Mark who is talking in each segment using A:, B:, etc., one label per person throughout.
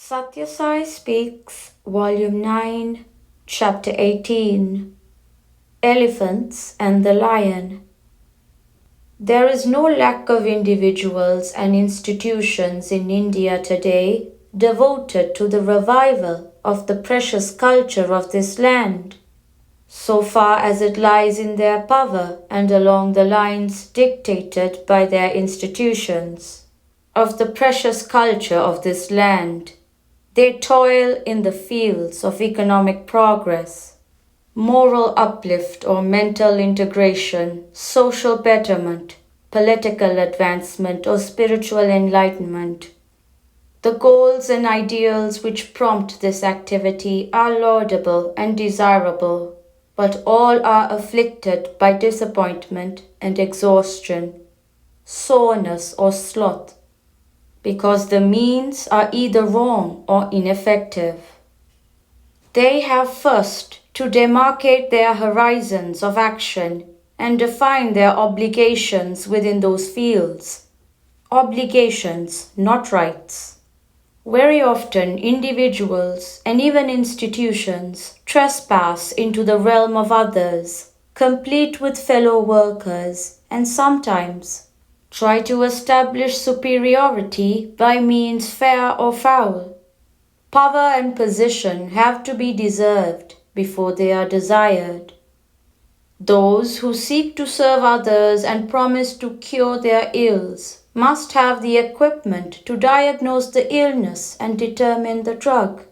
A: Sathya Sai Speaks, Volume 9, Chapter 18, Elephants and the Lion. There is no lack of individuals and institutions in India today devoted to the revival of the precious culture of this land, so far as it lies in their power and along the lines dictated by their institutions. Of the precious culture of this land, they toil in the fields of economic progress, moral uplift or mental integration, social betterment, political advancement or spiritual enlightenment. The goals and ideals which prompt this activity are laudable and desirable, but all are afflicted by disappointment and exhaustion, soreness or sloth, because the means are either wrong or ineffective. They have first to demarcate their horizons of action and define their obligations within those fields. Obligations, not rights. Very often individuals and even institutions trespass into the realm of others, compete with fellow workers, and sometimes try to establish superiority by means fair or foul. Power and position have to be deserved before they are desired. Those who seek to serve others and promise to cure their ills must have the equipment to diagnose the illness and determine the drug.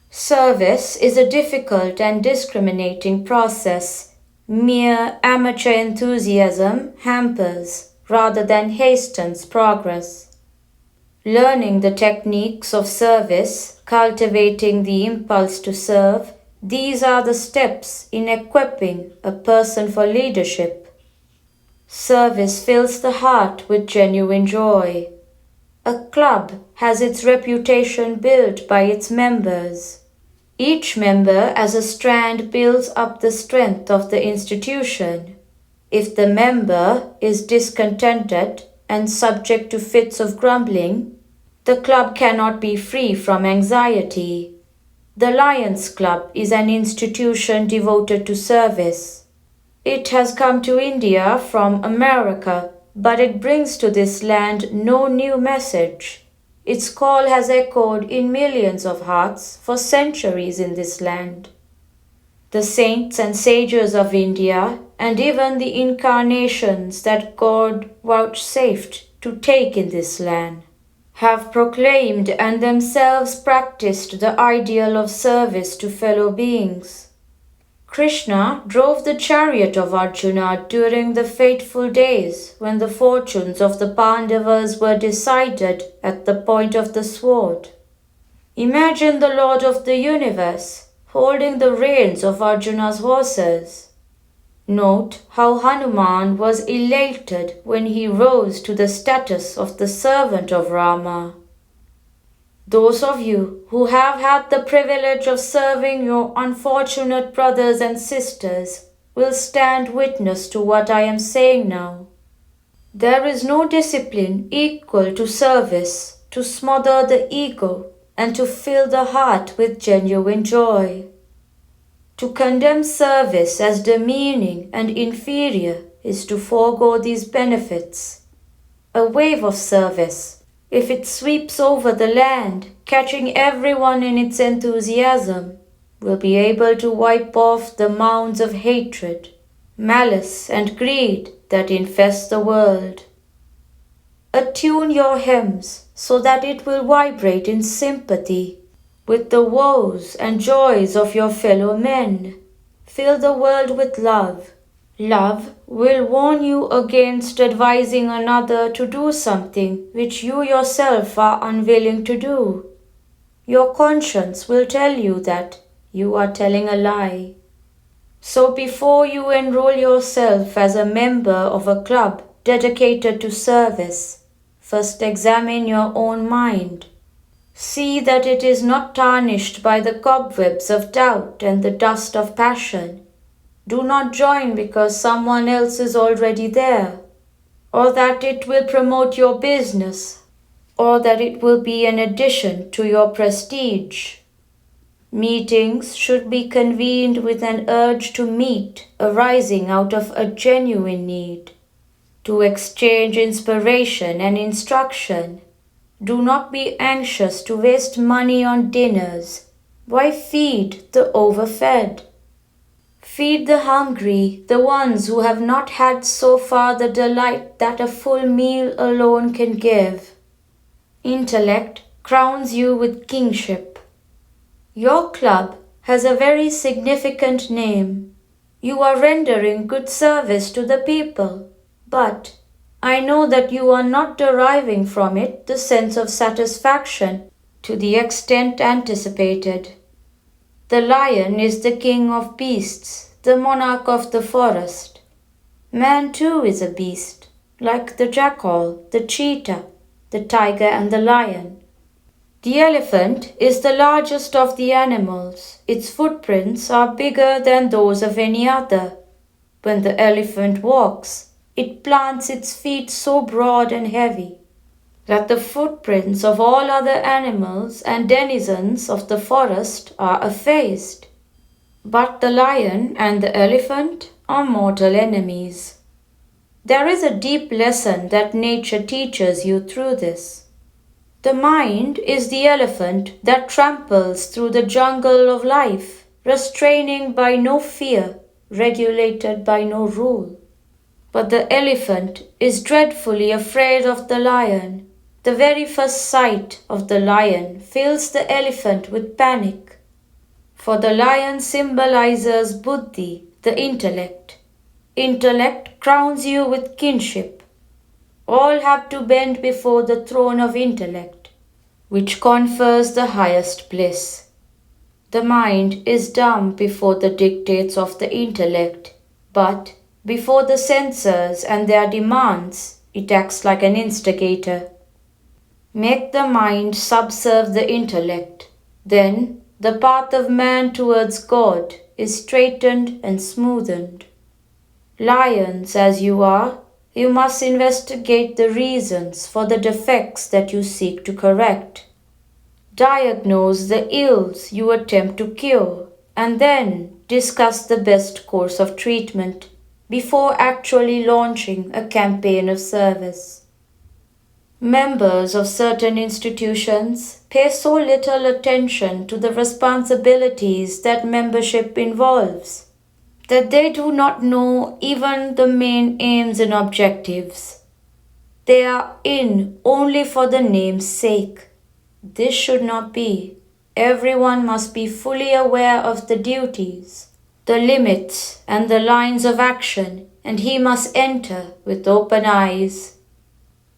A: Service is a difficult and discriminating process. Mere amateur enthusiasm hampers rather than hastens progress. Learning the techniques of service, cultivating the impulse to serve, these are the steps in equipping a person for leadership. Service fills the heart with genuine joy. A club has its reputation built by its members. Each member as a strand builds up the strength of the institution. If the member is discontented and subject to fits of grumbling, the club cannot be free from anxiety. The Lions Club is an institution devoted to service. It has come to India from America, but it brings to this land no new message. Its call has echoed in millions of hearts for centuries in this land. The saints and sages of India, and even the incarnations that God vouchsafed to take in this land, have proclaimed and themselves practiced the ideal of service to fellow beings. Krishna drove the chariot of Arjuna during the fateful days when the fortunes of the Pandavas were decided at the point of the sword. Imagine the Lord of the universe holding the reins of Arjuna's horses. Note how Hanuman was elated when he rose to the status of the servant of Rama. Those of you who have had the privilege of serving your unfortunate brothers and sisters will stand witness to what I am saying now. There is no discipline equal to service, to smother the ego and to fill the heart with genuine joy. To condemn service as demeaning and inferior is to forego these benefits. A wave of service, if it sweeps over the land, catching everyone in its enthusiasm, will be able to wipe off the mounds of hatred, malice, and greed that infest the world. Attune your hymns so that it will vibrate in sympathy with the woes and joys of your fellow men. Fill the world with love. Love will warn you against advising another to do something which you yourself are unwilling to do. Your conscience will tell you that you are telling a lie. So before you enroll yourself as a member of a club dedicated to service, first examine your own mind. See that it is not tarnished by the cobwebs of doubt and the dust of passion. Do not join because someone else is already there, or that it will promote your business. or that it will be an addition to your prestige. Meetings should be convened with an urge to meet arising out of a genuine need, to exchange inspiration and instruction. Do not be anxious to waste money on dinners. Why feed the overfed? Feed the hungry, the ones who have not had so far the delight that a full meal alone can give. Intellect crowns you with kingship. Your club has a very significant name. You are rendering good service to the people, but I know that you are not deriving from it the sense of satisfaction to the extent anticipated. The lion is the king of beasts, the monarch of the forest. Man too is a beast, like the jackal, the cheetah, the tiger and the lion. The elephant is the largest of the animals. Its footprints are bigger than those of any other. When the elephant walks, it plants its feet so broad and heavy that the footprints of all other animals and denizens of the forest are effaced. But the lion and the elephant are mortal enemies. There is a deep lesson that nature teaches you through this. The mind is the elephant that tramples through the jungle of life, restraining by no fear, regulated by no rule. But the elephant is dreadfully afraid of the lion. The very first sight of the lion fills the elephant with panic. For the lion symbolizes buddhi, the intellect. Intellect crowns you with kinship. All have to bend before the throne of intellect, which confers the highest bliss. The mind is dumb before the dictates of the intellect, but before the censors and their demands, it acts like an instigator. Make the mind subserve the intellect, then the path of man towards God is straightened and smoothened. Lions as you are, you must investigate the reasons for the defects that you seek to correct. Diagnose the ills you attempt to cure, and then discuss the best course of treatment before actually launching a campaign of service. Members of certain institutions pay so little attention to the responsibilities that membership involves that they do not know even the main aims and objectives. They are in only for the name's sake. This should not be. Everyone must be fully aware of the duties, the limits and the lines of action, and he must enter with open eyes.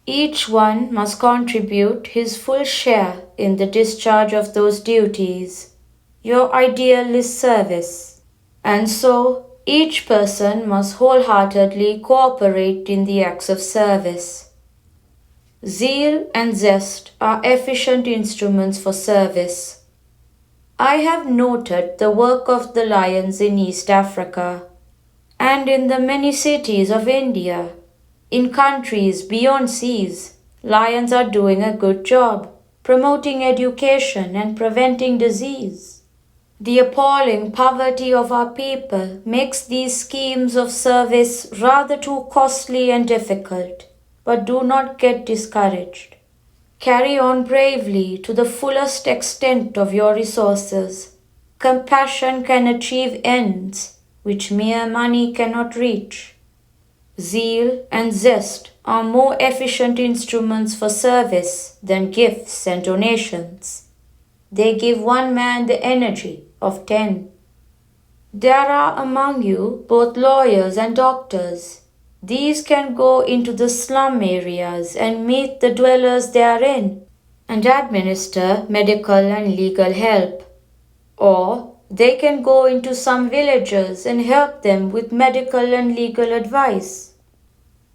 A: Each one must contribute his full share in the discharge of those duties. Your ideal is service, and so each person must wholeheartedly cooperate in the acts of service. Zeal and zest are efficient instruments for service. I have noted the work of the lions in East Africa and in the many cities of India. In countries beyond seas, lions are doing a good job, promoting education and preventing disease. The appalling poverty of our people makes these schemes of service rather too costly and difficult, but do not get discouraged. Carry on bravely to the fullest extent of your resources. Compassion can achieve ends which mere money cannot reach. Zeal and zest are more efficient instruments for service than gifts and donations. They give one man the energy of 10. There are among you both lawyers and doctors. These can go into the slum areas and meet the dwellers therein and administer medical and legal help. Or they can go into some villages and help them with medical and legal advice.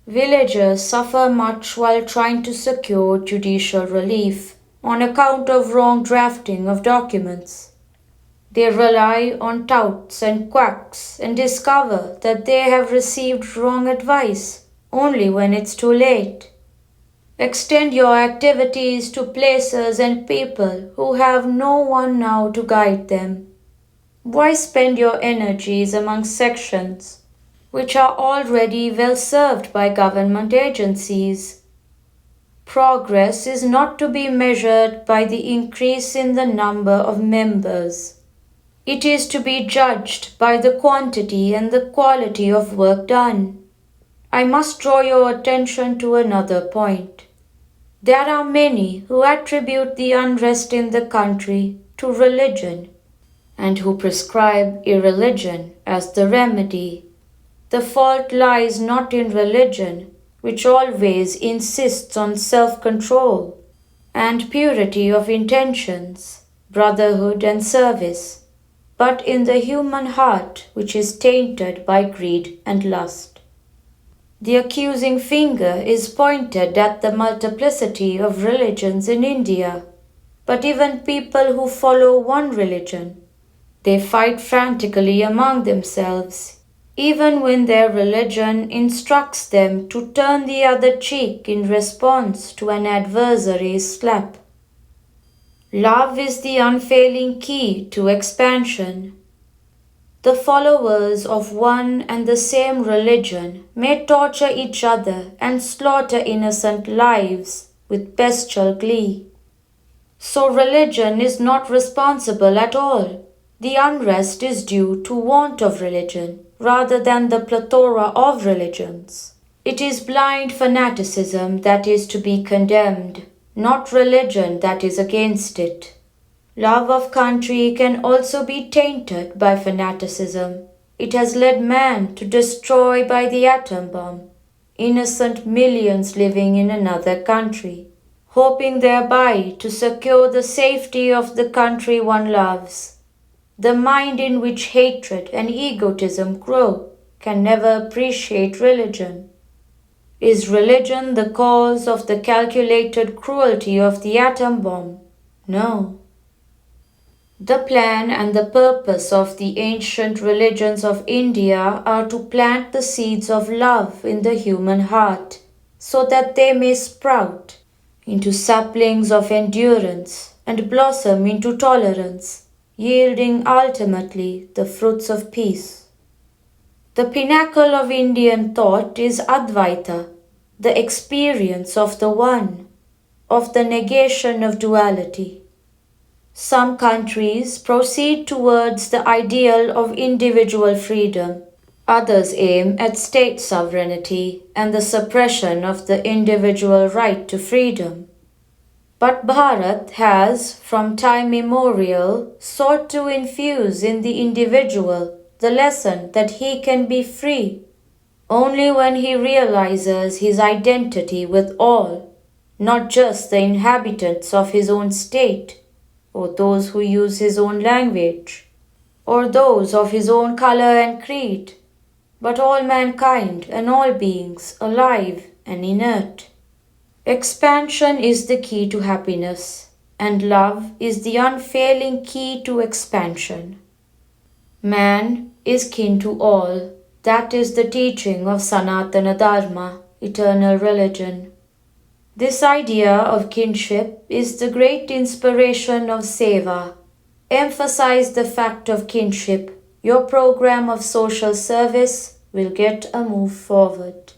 A: Villagers suffer much while trying to secure judicial relief on account of wrong drafting of documents. They rely on touts and quacks and discover that they have received wrong advice only when it's too late. Extend your activities to places and people who have no one now to guide them. Why spend your energies among sections which are already well served by government agencies? Progress is not to be measured by the increase in the number of members. It is to be judged by the quantity and the quality of work done. I must draw your attention to another point. There are many who attribute the unrest in the country to religion and who prescribe irreligion as the remedy. The fault lies not in religion, which always insists on self-control and purity of intentions, brotherhood and service, but in the human heart which is tainted by greed and lust. The accusing finger is pointed at the multiplicity of religions in India, but even people who follow one religion, they fight frantically among themselves, even when their religion instructs them to turn the other cheek in response to an adversary's slap. Love is the unfailing key to expansion. The followers of one and the same religion may torture each other and slaughter innocent lives with bestial glee. So religion is not responsible at all. The unrest is due to want of religion rather than the plethora of religions. It is blind fanaticism that is to be condemned, not religion that is against it. Love of country can also be tainted by fanaticism. It has led man to destroy by the atom bomb innocent millions living in another country, hoping thereby to secure the safety of the country one loves. The mind in which hatred and egotism grow can never appreciate religion. Is religion the cause of the calculated cruelty of the atom bomb? No. The plan and the purpose of the ancient religions of India are to plant the seeds of love in the human heart, so that they may sprout into saplings of endurance and blossom into tolerance, yielding ultimately the fruits of peace. The pinnacle of Indian thought is Advaita, the experience of the One, of the negation of duality. Some countries proceed towards the ideal of individual freedom. Others aim at state sovereignty and the suppression of the individual right to freedom. But Bharat has, from time immemorial, sought to infuse in the individual the lesson that he can be free only when he realizes his identity with all, not just the inhabitants of his own state, or those who use his own language, or those of his own color and creed, but all mankind and all beings alive and inert. Expansion is the key to happiness, and love is the unfailing key to expansion. Man is kin to all. That is the teaching of Sanatana Dharma, eternal religion. This idea of kinship is the great inspiration of Seva. Emphasize the fact of kinship. Your program of social service will get a move forward.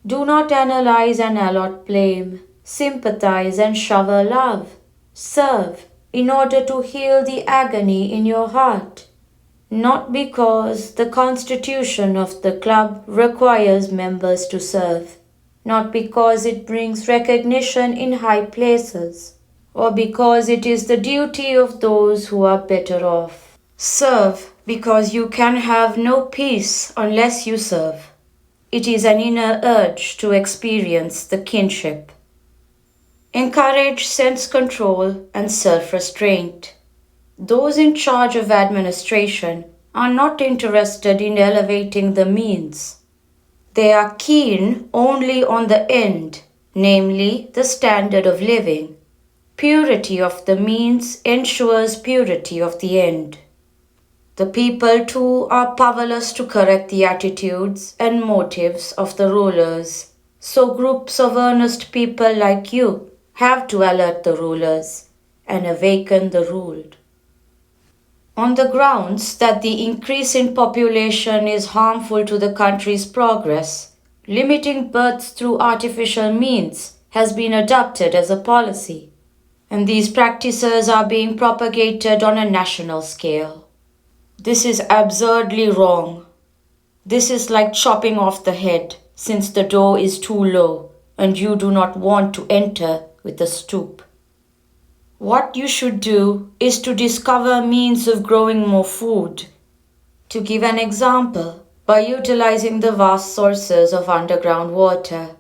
A: Do not analyze and allot blame. Sympathize and shower love. Serve in order to heal the agony in your heart. Not because the constitution of the club requires members to serve. Not because it brings recognition in high places, or because it is the duty of those who are better off. Serve because you can have no peace unless you serve. It is an inner urge to experience the kinship. Encourage sense-control and self-restraint. Those in charge of administration are not interested in elevating the means. They are keen only on the end, namely the standard of living. Purity of the means ensures purity of the end. The people too are powerless to correct the attitudes and motives of the rulers, So groups of earnest people like you have to alert the rulers and awaken the ruled. On the grounds that the increase in population is harmful to the country's progress, limiting births through artificial means has been adopted as a policy, and these practices are being propagated on a national scale. This is absurdly wrong. This is like chopping off the head, since the door is too low and you do not want to enter with a stoop. What you should do is to discover means of growing more food. To give an example, by utilizing the vast sources of underground water,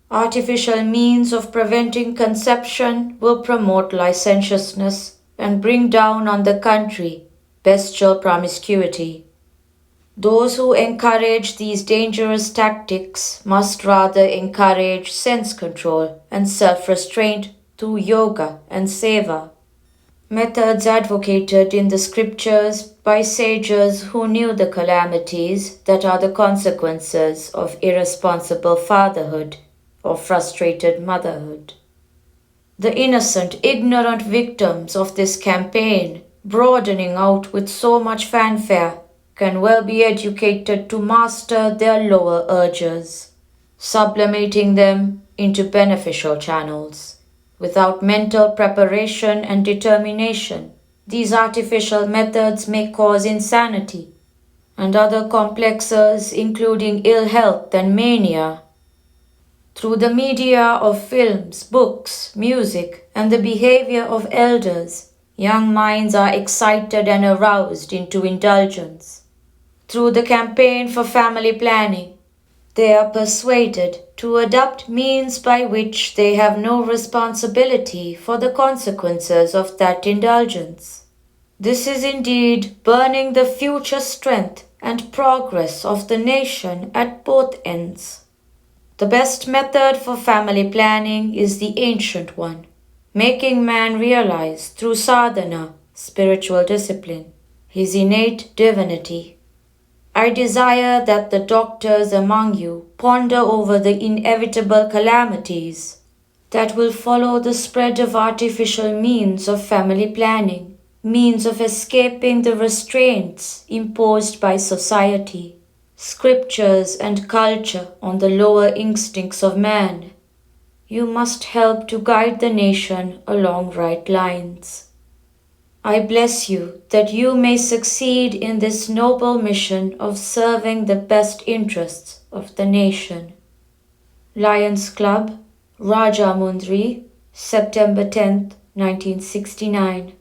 A: artificial means of preventing conception will promote licentiousness and bring down on the country bestial promiscuity. Those who encourage these dangerous tactics must rather encourage sense control and self-restraint through yoga and seva, methods advocated in the scriptures by sages who knew the calamities that are the consequences of irresponsible fatherhood or frustrated motherhood. The innocent, ignorant victims of this campaign, broadening out with so much fanfare, can well be educated to master their lower urges, sublimating them into beneficial channels. Without mental preparation and determination, these artificial methods may cause insanity and other complexes including ill health and mania. Through the media of films, books, music, and the behavior of elders, young minds are excited and aroused into indulgence. Through the campaign for family planning, they are persuaded to adopt means by which they have no responsibility for the consequences of that indulgence. This is indeed burning the future strength and progress of the nation at both ends. The best method for family planning is the ancient one, making man realize through sadhana, spiritual discipline, his innate divinity. I desire that the doctors among you ponder over the inevitable calamities that will follow the spread of artificial means of family planning, means of escaping the restraints imposed by society, scriptures and culture on the lower instincts of man. You must help to guide the nation along right lines. I bless you that you may succeed in this noble mission of serving the best interests of the nation. Lions Club, Rajamundry, September 10th, 1969.